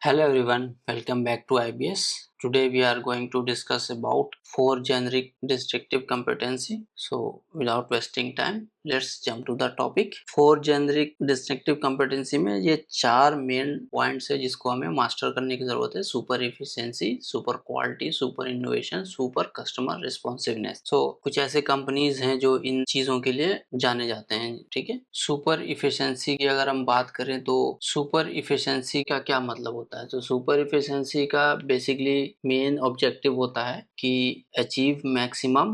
Hello everyone, welcome back to IBS. Today we are going to discuss about 4 generic descriptive competency. So without wasting time, let's jump to the topic. 4 generic descriptive competency में ये 4 main points है जिसको हमें master करने की जरूरत है. Super efficiency, super quality, super innovation, super customer responsiveness. So कुछ ऐसे कंपनीज हैं जो इन चीजों के लिए जाने जाते हैं. ठीक है. सुपर इफिशिएंसी की अगर हम बात करें तो सुपर इफिशिएंसी का क्या मतलब होता है. तो सुपर इफिशिएंसी का बेसिकली मेन ऑब्जेक्टिव होता है कि achieve maximum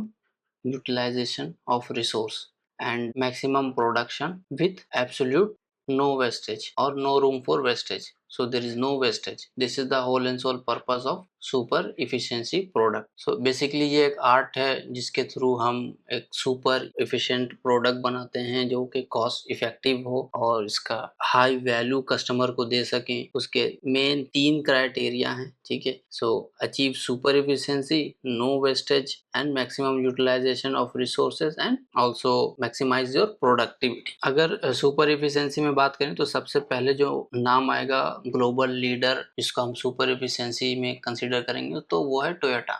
utilisation of resource and maximum production with absolute no wastage or no room for wastage. So there is no wastage. This is the whole and sole purpose of super efficiency product. So basically ये एक art है जिसके through हम एक super efficient product बनाते हैं जो कि कॉस्ट इफेक्टिव हो और इसका हाई वैल्यू कस्टमर को दे सकें. उसके मेन 3 क्राइटेरिया हैं. ठीक है. So achieve super efficiency, no wastage and maximum utilisation of resources and also maximise your productivity. अगर सुपर एफिशिएंसी में बात करें तो सबसे पहले जो नाम आएगा ग्लोबल लीडर जिसको हम सुपर एफिशिएंसी में कंसीडर करेंगे तो वो है टोयोटा.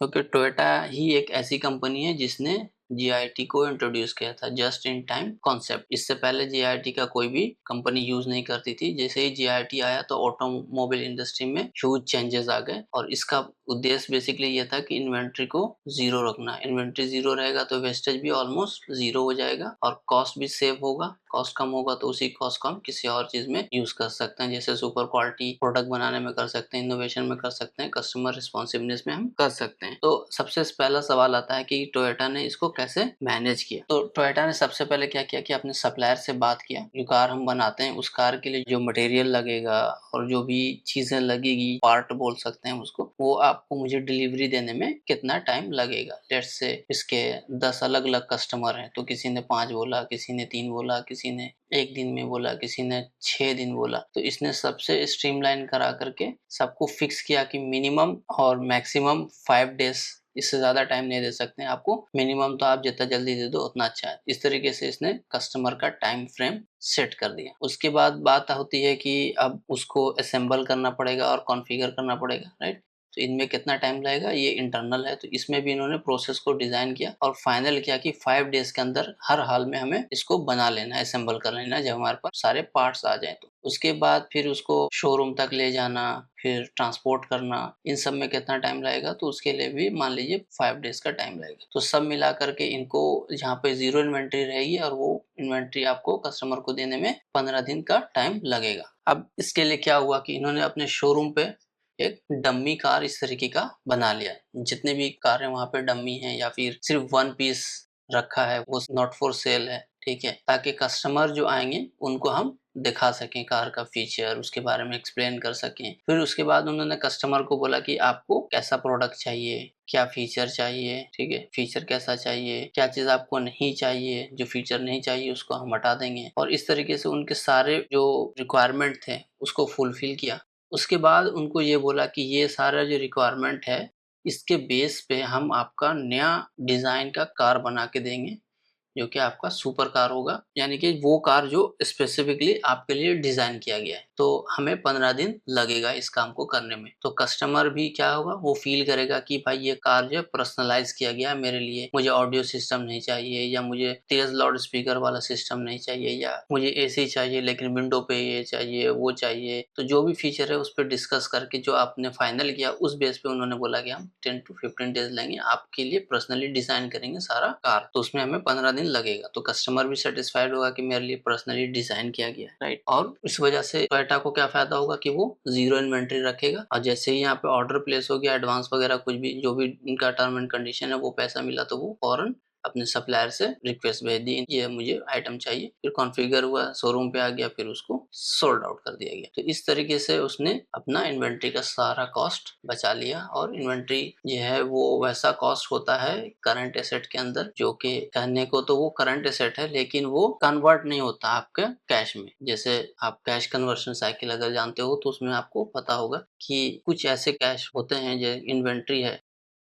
क्योंकि टोयोटा ही एक ऐसी कंपनी है जिसने जीआईटी को इंट्रोड्यूस किया था, जस्ट इन टाइम कॉन्सेप्ट. इससे पहले जीआईटी का कोई भी कंपनी यूज नहीं करती थी. जैसे ही जीआईटी आया तो ऑटोमोबाइल इंडस्ट्री में ह्यूज चेंजेस आ गए और इसका उद्देश्य बेसिकली ये था कि इन्वेंट्री को जीरो रखना. इन्वेंट्री जीरो रहेगा तो वेस्टेज भी ऑलमोस्ट जीरो हो जाएगा और कॉस्ट भी सेव होगा. कॉस्ट कम होगा तो उसी कॉस्ट को हम किसी और चीज में यूज कर सकते हैं. जैसे सुपर क्वालिटी प्रोडक्ट बनाने में कर सकते हैं, इनोवेशन में कर सकते हैं, कस्टमर रिस्पॉन्सिवनेस में हम कर सकते हैं. तो सबसे पहला सवाल आता है कि टोयोटा ने इसको कैसे मैनेज किया. तो टोयोटा ने सबसे पहले क्या किया कि अपने सप्लायर से बात किया. जो कार हम बनाते हैं उस कार के लिए जो मटेरियल लगेगा और जो भी चीजें लगेगी, पार्ट बोल सकते हैं उसको, वो आपको मुझे डिलीवरी देने में कितना टाइम लगेगा. लेट्स से इसके 10 अलग अलग कस्टमर हैं तो किसी ने 5 बोला, किसी ने 3 बोला, किसी ने 1 दिन में बोला, किसी ने 6 दिन बोला. तो इसने सबसे स्ट्रीमलाइन करा करके सबको फिक्स किया कि मिनिमम और मैक्सिमम 5 डेज, इससे ज्यादा टाइम नहीं दे सकते हैं आपको. मिनिमम तो आप जितना जल्दी दे दो उतना अच्छा है. इस तरीके से इसने कस्टमर का टाइम फ्रेम सेट कर दिया. उसके बाद बात होती है कि अब उसको असेंबल करना पड़ेगा और कॉन्फ़िगर करना पड़ेगा. राइट. तो इनमें कितना टाइम लगेगा ये इंटरनल है. तो इसमें भी इन्होंने प्रोसेस को डिजाइन किया और फाइनल किया कि 5 डेज के अंदर हर हाल में हमें इसको बना लेना है, असेंबल कर लेना है जब हमारे पास सारे पार्ट्स आ जाए. तो उसके बाद फिर उसको शोरूम तक ले जाना, फिर ट्रांसपोर्ट करना, इन सब में कितना टाइम लगेगा तो उसके लिए भी मान लीजिए 5 डेज का टाइम लगेगा. तो सब मिला करके इनको जहाँ पे जीरो इन्वेंट्री रहेगी और वो इन्वेंट्री आपको कस्टमर को देने में 15 दिन का टाइम लगेगा. अब इसके लिए क्या हुआ कि इन्होंने अपने शोरूम पे एक डम्मी कार इस तरीके का बना लिया. जितने भी कार है वहां पे डम्मी है या फिर सिर्फ 1 पीस रखा है, वो नॉट फॉर सेल है. ठीक है. ताकि कस्टमर जो आएंगे उनको हम दिखा सकें कार का फीचर, उसके बारे में एक्सप्लेन कर सकें. फिर उसके बाद उन्होंने कस्टमर को बोला कि आपको कैसा प्रोडक्ट चाहिए, क्या फीचर चाहिए. ठीक है. फीचर कैसा चाहिए, क्या चीज आपको नहीं चाहिए, जो फीचर नहीं चाहिए उसको हम हटा देंगे. और इस तरीके से उनके सारे जो रिक्वायरमेंट थे उसको फुलफिल किया. उसके बाद उनको ये बोला कि ये सारा जो रिक्वायरमेंट है इसके बेस पे हम आपका नया डिजाइन का कार बना के देंगे जो कि आपका सुपर कार होगा. यानी कि वो कार जो स्पेसिफिकली आपके लिए डिजाइन किया गया है. तो हमें 15 दिन लगेगा इस काम को करने में. तो कस्टमर भी क्या होगा, वो फील करेगा कि भाई ये कार जो है पर्सनलाइज किया गया है मेरे लिए. मुझे ऑडियो सिस्टम नहीं चाहिए, या मुझे तेज लाउड स्पीकर वाला सिस्टम नहीं चाहिए, या मुझे एसी चाहिए लेकिन विंडो पे ये चाहिए, वो चाहिए. तो जो भी फीचर है उस पर डिस्कस करके जो आपने फाइनल किया उस बेस पे उन्होंने बोला कि हम 10 to 15 डेज लेंगे, आपके लिए पर्सनली डिजाइन करेंगे सारा कार. तो उसमें हमें 15 दिन लगेगा. तो कस्टमर भी सेटिस्फाइड होगा कि मेरे लिए पर्सनली डिजाइन किया गया. राइट. और इस वजह से टोयोटा को क्या फायदा होगा कि वो जीरो इन्वेंट्री रखेगा और जैसे ही यहाँ पे ऑर्डर प्लेस हो गया, एडवांस वगैरह कुछ भी जो भी इनका टर्म एंड कंडीशन है वो पैसा मिला तो वो फौरन अपने सप्लायर से रिक्वेस्ट भेज दी, ये मुझे आइटम चाहिए. फिर कॉन्फ़िगर हुआ, शोरूम पे आ गया, फिर उसको सोल्ड आउट कर दिया गया. तो इस तरीके से उसने अपना इन्वेंट्री का सारा कॉस्ट बचा लिया. और इन्वेंट्री ये है वो वैसा कॉस्ट होता है करंट एसेट के अंदर जो कि कहने को तो वो करंट एसेट है लेकिन वो कन्वर्ट नहीं होता आपके कैश में. जैसे आप कैश कन्वर्शन साइकिल अगर जानते हो तो उसमें आपको पता होगा कि कुछ ऐसे कैश होते हैं जो इन्वेंट्री है.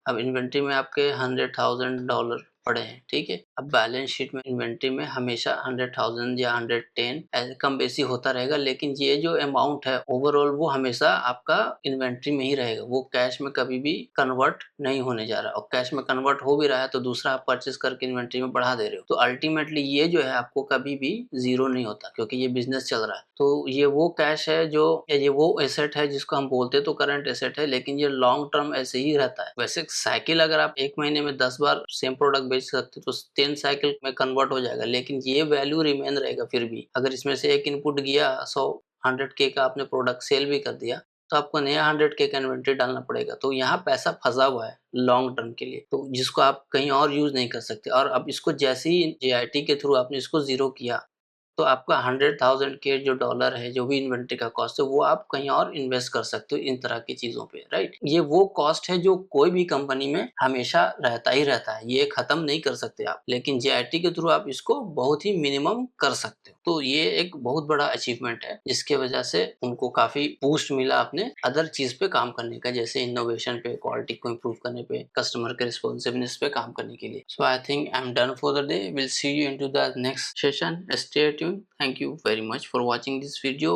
अब इन्वेंट्री में आपके $100,000 पड़े हैं, ठीक है। अब बैलेंस शीट में इन्वेंट्री में हमेशा 100,000 या 110 कम बेसी होता रहेगा, लेकिन ये जो अमाउंट है ओवरऑल वो हमेशा आपका इन्वेंट्री में ही रहेगा, वो कैश में कभी भी कन्वर्ट नहीं होने जा रहा। और कैश में कन्वर्ट हो भी रहा है तो दूसरा आप परचेस करके इन्वेंट्री में बढ़ा दे रहे हो, तो अल्टीमेटली ये जो है आपको कभी भी जीरो नहीं होता, क्योंकि ये बिजनेस चल रहा है। तो ये वो कैश है जो, ये वो एसेट है जिसको हम बोलते तो करंट एसेट है, लेकिन ये लॉन्ग टर्म ऐसे ही रहता है। वैसे साइकिल अगर आप एक महीने में 10 बार सेम प्रोडक्ट बेच सकते तो 10 साइकिल में कन्वर्ट हो जाएगा, लेकिन ये वैल्यू रिमेन रहेगा फिर भी। अगर इसमें से एक इनपुट गया 100 का आपने प्रोडक्ट सेल भी कर दिया तो आपको नया 100 का इन्वेंट्री डालना पड़ेगा। तो यहाँ पैसा फंसा हुआ है लॉन्ग टर्म के लिए, तो जिसको आप कहीं और यूज नहीं कर सकते। और अब इसको जैसे ही JIT के थ्रू आपने इसको जीरो किया तो आपका 100,000 के जो डॉलर है, जो भी इन्वेंट्री का कॉस्ट है, वो आप कहीं और इन्वेस्ट कर सकते हो इन तरह की चीज़ों पे, राइट? ये वो कॉस्ट है जो कोई भी कंपनी में हमेशा रहता ही रहता है, ये खत्म नहीं कर सकते आप, लेकिन JIT के थ्रू आप इसको बहुत ही मिनिमम कर सकते हो। तो ये एक बहुत बड़ा अचीवमेंट है, जिसके वजह से उनको काफ़ी बूस्ट मिला अपने अदर चीज़ पे काम करने का, जैसे इनोवेशन पे, क्वालिटी को इम्प्रूव करने पे, कस्टमर के रिस्पॉन्सिवनेस पे काम करने के लिए। So I think I am done for the day. Will see you into the next session. Stay tuned. Thank you very much for watching this video.